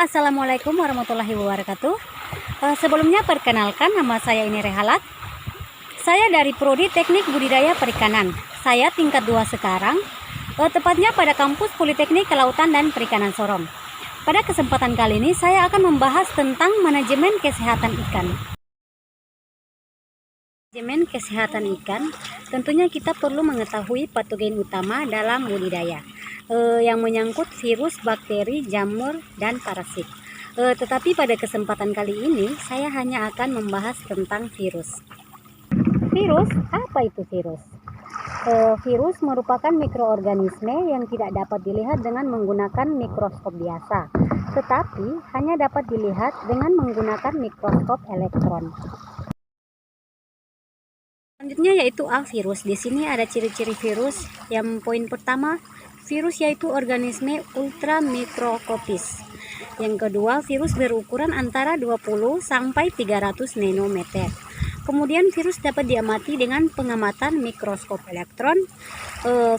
Assalamualaikum warahmatullahi wabarakatuh. Sebelumnya perkenalkan, nama saya ini Rehalat. Saya dari Prodi Teknik Budidaya Perikanan. Saya tingkat 2 sekarang, tepatnya pada kampus Politeknik Kelautan dan Perikanan Sorong. Pada kesempatan kali ini saya akan membahas tentang manajemen kesehatan ikan. Manajemen kesehatan ikan, tentunya kita perlu mengetahui patogen utama dalam budidaya, yang menyangkut virus, bakteri, jamur, dan parasit. Tetapi pada kesempatan kali ini saya hanya akan membahas tentang virus. Virus, apa itu virus? Virus merupakan mikroorganisme yang tidak dapat dilihat dengan menggunakan mikroskop biasa, tetapi hanya dapat dilihat dengan menggunakan mikroskop elektron. Selanjutnya yaitu virus. Di sini ada ciri-ciri virus. Yang poin pertama, virus yaitu organisme ultramikroskopis. Yang kedua, virus berukuran antara 20 sampai 300 nanometer. Kemudian virus dapat diamati dengan pengamatan mikroskop elektron.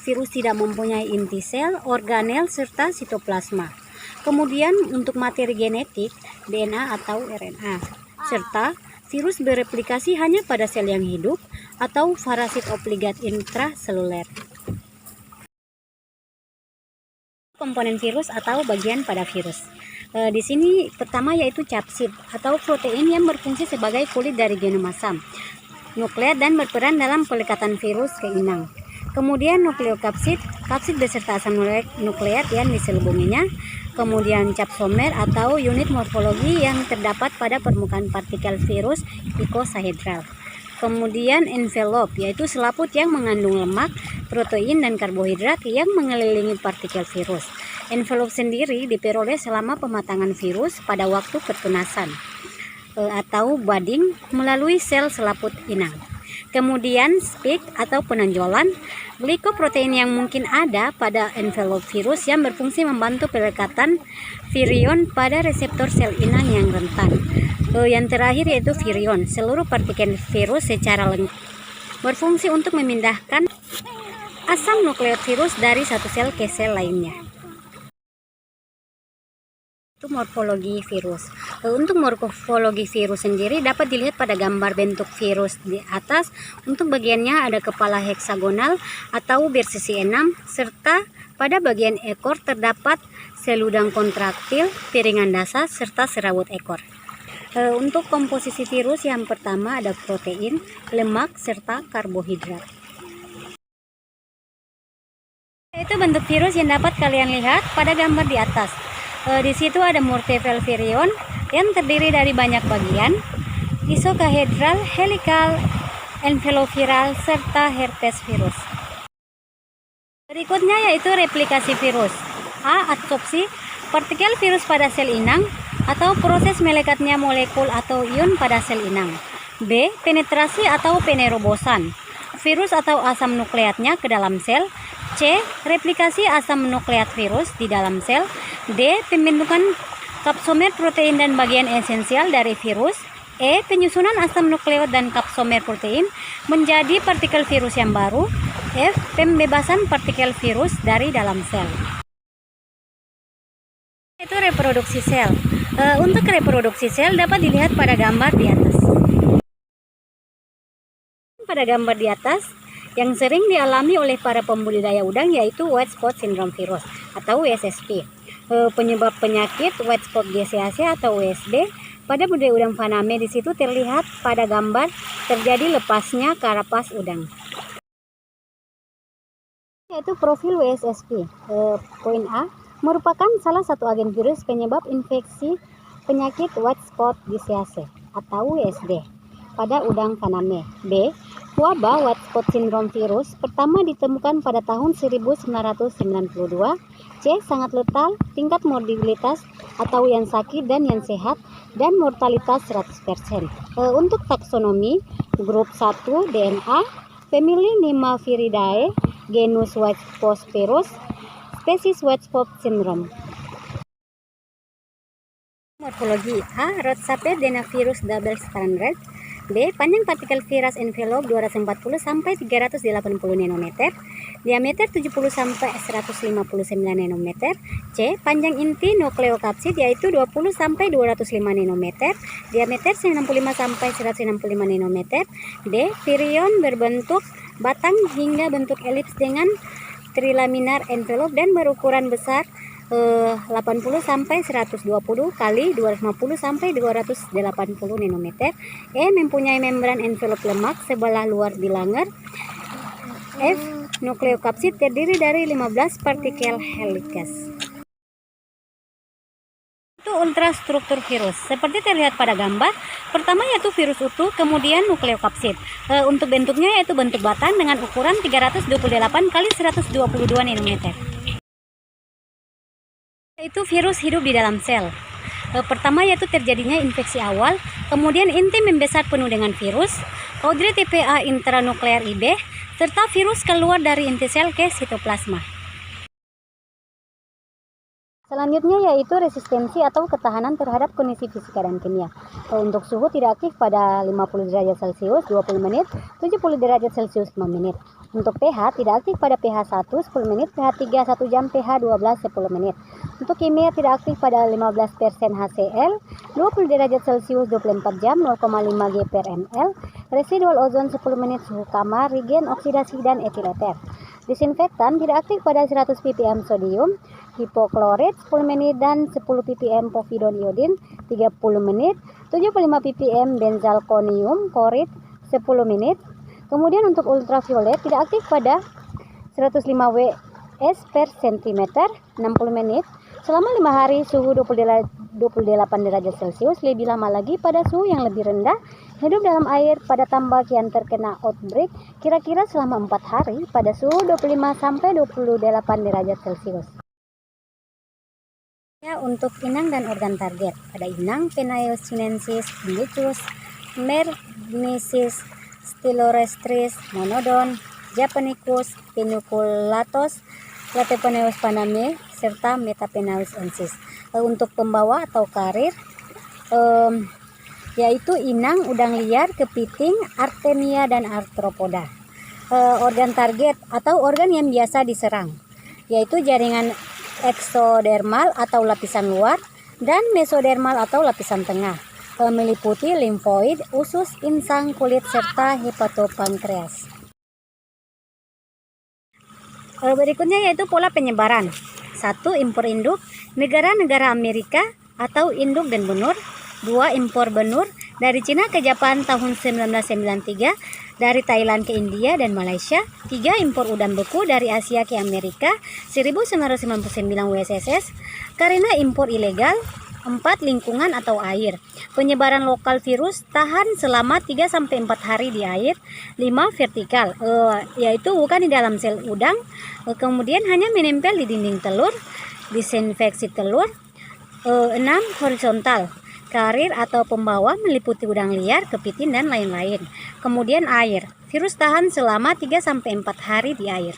Virus tidak mempunyai inti sel, organel, serta sitoplasma. Kemudian untuk materi genetik, DNA atau RNA. Serta virus bereplikasi hanya pada sel yang hidup atau parasit obligat intraseluler. Komponen virus atau bagian pada virus. Di sini pertama yaitu capsid atau protein yang berfungsi sebagai kulit dari genom asam nukleat dan berperan dalam pelekatan virus ke inang. Kemudian nukleokapsid, kapsid beserta asam nukleat yang diselubunginya. Kemudian capsomer atau unit morfologi yang terdapat pada permukaan partikel virus icosahedral. Kemudian envelope yaitu selaput yang mengandung lemak, protein, dan karbohidrat yang mengelilingi partikel virus. Envelope sendiri diperoleh selama pematangan virus pada waktu pertunasan atau budding melalui sel selaput inang. Kemudian spike atau penonjolan, glikoprotein yang mungkin ada pada envelope virus yang berfungsi membantu pelekatan virion pada reseptor sel inang yang rentan. Yang terakhir yaitu virion, seluruh partikel virus secara lengkap berfungsi untuk memindahkan asam nukleat virus dari satu sel ke sel lainnya. Itu morfologi virus. Untuk morfologi virus sendiri dapat dilihat pada gambar bentuk virus di atas. Untuk bagiannya ada kepala heksagonal atau bersisi 6, serta pada bagian ekor terdapat seludang kontraktil, piringan dasar, serta serawut ekor. Untuk komposisi virus yang pertama ada protein, lemak, serta karbohidrat. Itu bentuk virus yang dapat kalian lihat pada gambar di atas. Di situ ada multiple virion yang terdiri dari banyak bagian, isokahedral, helikal, enveloviral, serta herpes virus. Berikutnya yaitu replikasi virus. A. Adsorpsi partikel virus pada sel inang atau proses melekatnya molekul atau ion pada sel inang. B. Penetrasi atau penerobosan virus atau asam nukleatnya ke dalam sel. C. Replikasi asam nukleat virus di dalam sel. D. Pembentukan kapsomer protein dan bagian esensial dari virus. E. Penyusunan asam nukleat dan kapsomer protein menjadi partikel virus yang baru. F. Pembebasan partikel virus dari dalam sel. Itu reproduksi sel. Untuk reproduksi sel dapat dilihat pada gambar di atas. Pada gambar di atas, yang sering dialami oleh para pembudidaya udang yaitu white spot syndrome virus atau WSSP. Penyebab penyakit white spot GCAC atau WSD pada budidaya udang faname di situ terlihat pada gambar terjadi lepasnya karapas udang. Yaitu profil WSSP. Poin A merupakan salah satu agen virus penyebab infeksi penyakit white spot GCAC atau WSD pada udang faname. B. Wabah white spot syndrome virus pertama ditemukan pada tahun 1992. C. Sangat letal, tingkat mortalitas atau yang sakit dan yang sehat, dan mortalitas 100%. Untuk taksonomi, grup 1 DNA, famili Nymphalidae, genus white spot virus, spesies white spot syndrome. Morfologi A. Rodsapia denavirus double stranded. B. Panjang partikel virus envelope 240 sampai 380 nanometer, diameter 70 sampai 159 nanometer. C. Panjang inti nukleokapsid yaitu 20 sampai 205 nanometer, diameter 95 sampai 165 nanometer. D. Virion berbentuk batang hingga bentuk elips dengan trilaminar envelope dan berukuran besar 80 sampai 120 kali 250 sampai 280 nanometer. E. Mempunyai membran envelope lemak sebelah luar bilanger. F. Nukleokapsid terdiri dari 15 partikel helices. Itu ultrastruktur virus. Seperti terlihat pada gambar, pertama yaitu virus utuh, kemudian nukleokapsid. Untuk bentuknya yaitu bentuk batang dengan ukuran 328 kali 122 nanometer. Itu virus hidup di dalam sel. Pertama yaitu terjadinya infeksi awal, kemudian inti membesar penuh dengan virus, kodre TPA intranuklear IB, serta virus keluar dari inti sel ke sitoplasma. Selanjutnya yaitu resistensi atau ketahanan terhadap kondisi fisika dan kimia. Untuk suhu tidak aktif pada 50 derajat Celcius 20 menit, 70 derajat Celcius 5 menit. Untuk pH tidak aktif pada pH 1 10 menit, pH 3 1 jam, pH 12 10 menit. Untuk kimia tidak aktif pada 15% HCl, 20 derajat Celcius 24 jam, 0,5 G per ml. Residual ozon 10 menit, suhu kamar, regen, oksidasi, dan etil eter. Disinfektan tidak aktif pada 100 ppm sodium hipoklorit 10 menit dan 10 ppm povidon iodin 30 menit, 75 ppm benzalkonium klorid 10 menit. Kemudian untuk ultraviolet tidak aktif pada 105 Ws per cm 60 menit selama 5 hari, suhu 28 derajat Celcius. Lebih lama lagi pada suhu yang lebih rendah, hidup dalam air pada tambak yang terkena outbreak kira-kira selama 4 hari pada suhu 25 sampai 28 derajat Celcius. Ya, untuk inang dan organ target, pada inang Penaeus chinensis, Indicus, Mernisis, Stylorestris, Monodon, Japonicus, Pinuculatus, Platypenaeus paname, serta Metapenaeus ensis. Untuk pembawa atau karir, yaitu inang, udang liar, kepiting, Artemia, dan Arthropoda. Organ target atau organ yang biasa diserang, yaitu jaringan eksodermal atau lapisan luar dan mesodermal atau lapisan tengah, meliputi limfoid, usus, insang, kulit, serta hepatopankreas. Berikutnya yaitu pola penyebaran. 1. Impor induk, negara-negara Amerika atau induk dan benur. 2. Impor benur, dari Cina ke Jepang tahun 1993, dari Thailand ke India dan Malaysia. 3. Impor udang beku dari Asia ke Amerika 1999 WSSS karena impor ilegal. 4. Lingkungan atau air, penyebaran lokal virus tahan selama 3-4 hari di air. 5. Vertikal, yaitu bukan di dalam sel udang, kemudian hanya menempel di dinding telur, disinfeksi telur. 6. Horizontal, karir atau pembawa meliputi udang liar, kepiting, dan lain-lain. Kemudian air, virus tahan selama 3-4 hari di air.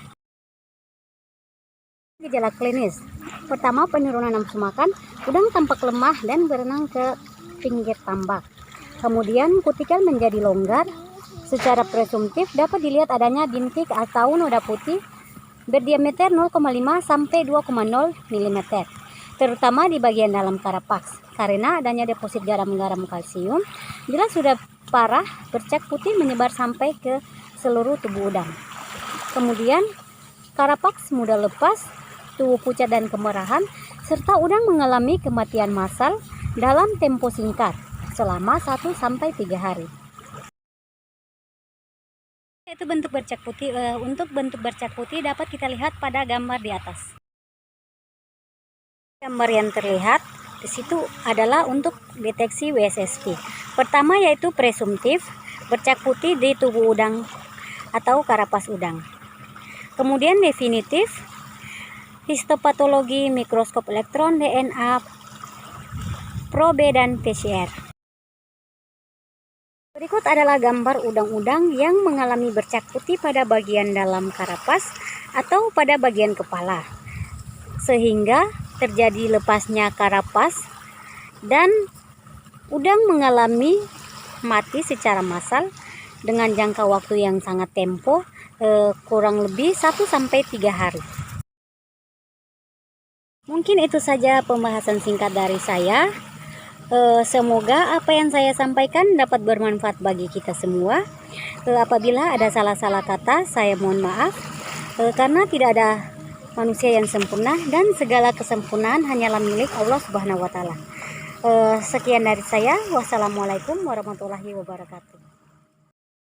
Gejala klinis. Pertama, penurunan nafsu makan, udang tampak lemah dan berenang ke pinggir tambak. Kemudian kutikel menjadi longgar. Secara presumtif dapat dilihat adanya bintik atau noda putih berdiameter 0,5 sampai 2,0 mm, terutama di bagian dalam karapaks karena adanya deposit garam-garam kalsium. Bila sudah parah, bercak putih menyebar sampai ke seluruh tubuh udang. Kemudian karapaks mudah lepas, tubuh pucat dan kemerahan, serta udang mengalami kematian massal dalam tempo singkat selama 1-3 hari. Itu bentuk bercak putih. Untuk bentuk bercak putih dapat kita lihat pada gambar di atas. Gambar yang terlihat di situ adalah untuk deteksi WSSP. Pertama yaitu presumtif, bercak putih di tubuh udang atau karapas udang. Kemudian definitif, histopatologi, mikroskop elektron, DNA, probe, dan PCR. Berikut adalah gambar udang-udang yang mengalami bercak putih pada bagian dalam karapas atau pada bagian kepala, sehingga terjadi lepasnya karapas dan udang mengalami mati secara massal dengan jangka waktu yang sangat tempo, kurang lebih 1-3 hari. Mungkin itu saja pembahasan singkat dari saya. Semoga apa yang saya sampaikan dapat bermanfaat bagi kita semua. Apabila ada salah-salah kata, saya mohon maaf, karena tidak ada manusia yang sempurna dan segala kesempurnaan hanyalah milik Allah Subhanahu wa Ta'ala. Sekian dari saya. Wassalamualaikum warahmatullahi wabarakatuh.